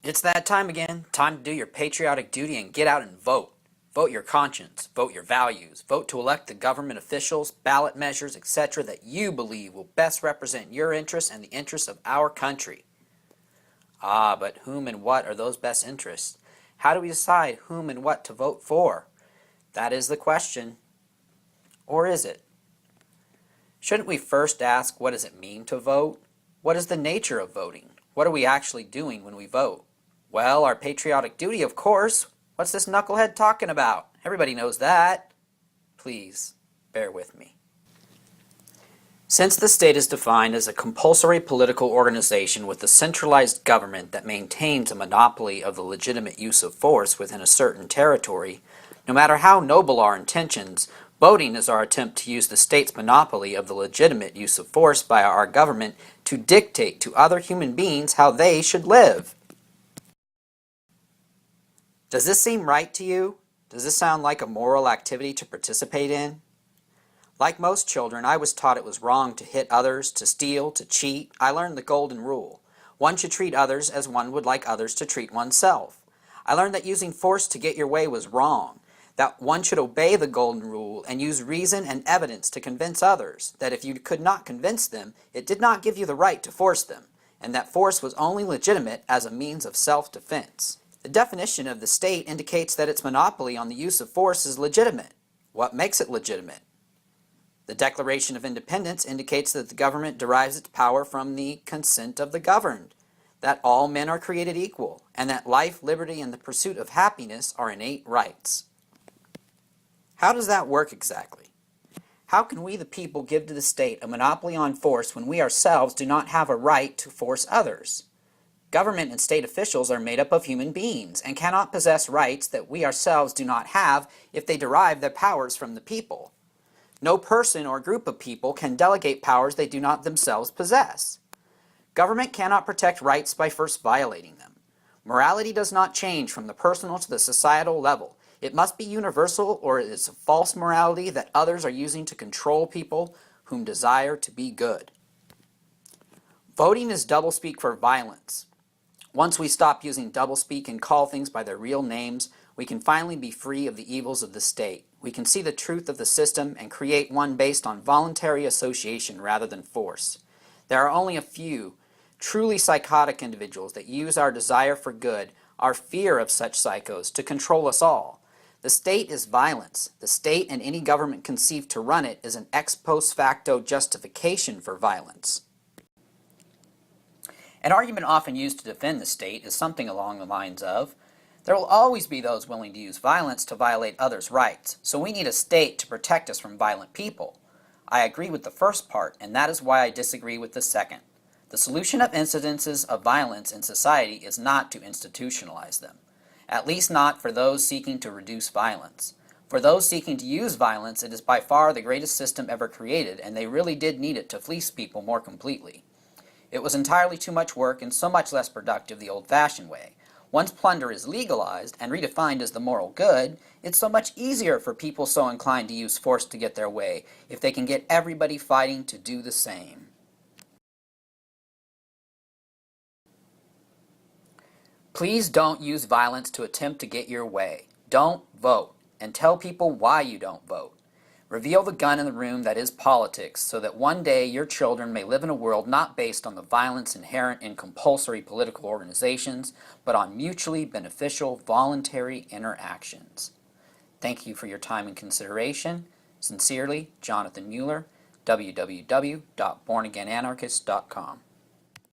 It's that time again. Time to do your patriotic duty and get out and vote. Vote your conscience, vote your values, vote to elect the government officials, ballot measures, etc. that you believe will best represent your interests and the interests of our country. Ah, but whom and what are those best interests? How do we decide whom and what to vote for? That is the question. Or is it? Shouldn't we first ask, what does it mean to vote? What is the nature of voting? What are we actually doing when we vote? Well, our patriotic duty, of course. What's this knucklehead talking about? Everybody knows that. Please, bear with me. Since the state is defined as a compulsory political organization with a centralized government that maintains a monopoly of the legitimate use of force within a certain territory, no matter how noble our intentions, voting is our attempt to use the state's monopoly of the legitimate use of force by our government to dictate to other human beings how they should live. Does this seem right to you? Does this sound like a moral activity to participate in? Like most children, I was taught it was wrong to hit others, to steal, to cheat. I learned the golden rule. One should treat others as one would like others to treat oneself. I learned that using force to get your way was wrong, that one should obey the golden rule and use reason and evidence to convince others, that if you could not convince them, it did not give you the right to force them, and that force was only legitimate as a means of self-defense. The definition of the state indicates that its monopoly on the use of force is legitimate. What makes it legitimate? The Declaration of Independence indicates that the government derives its power from the consent of the governed, that all men are created equal, and that life, liberty, and the pursuit of happiness are innate rights. How does that work exactly? How can we the people give to the state a monopoly on force when we ourselves do not have a right to force others? Government and state officials are made up of human beings and cannot possess rights that we ourselves do not have if they derive their powers from the people. No person or group of people can delegate powers they do not themselves possess. Government cannot protect rights by first violating them. Morality does not change from the personal to the societal level. It must be universal, or it is a false morality that others are using to control people whom desire to be good. Voting is doublespeak for violence. Once we stop using doublespeak and call things by their real names, we can finally be free of the evils of the state. We can see the truth of the system and create one based on voluntary association rather than force. There are only a few truly psychotic individuals that use our desire for good, our fear of such psychos, to control us all. The state is violence. The state and any government conceived to run it is an ex post facto justification for violence. An argument often used to defend the state is something along the lines of, there will always be those willing to use violence to violate others' rights, so we need a state to protect us from violent people. I agree with the first part, and that is why I disagree with the second. The solution of incidences of violence in society is not to institutionalize them, at least not for those seeking to reduce violence. For those seeking to use violence, it is by far the greatest system ever created, and they really did need it to fleece people more completely. It was entirely too much work and so much less productive the old-fashioned way. Once plunder is legalized and redefined as the moral good, it's so much easier for people so inclined to use force to get their way if they can get everybody fighting to do the same. Please don't use violence to attempt to get your way. Don't vote, and tell people why you don't vote. Reveal the gun in the room that is politics, so that one day your children may live in a world not based on the violence inherent in compulsory political organizations, but on mutually beneficial voluntary interactions. Thank you for your time and consideration. Sincerely, Jonathan Mueller, www.bornagainanarchist.com.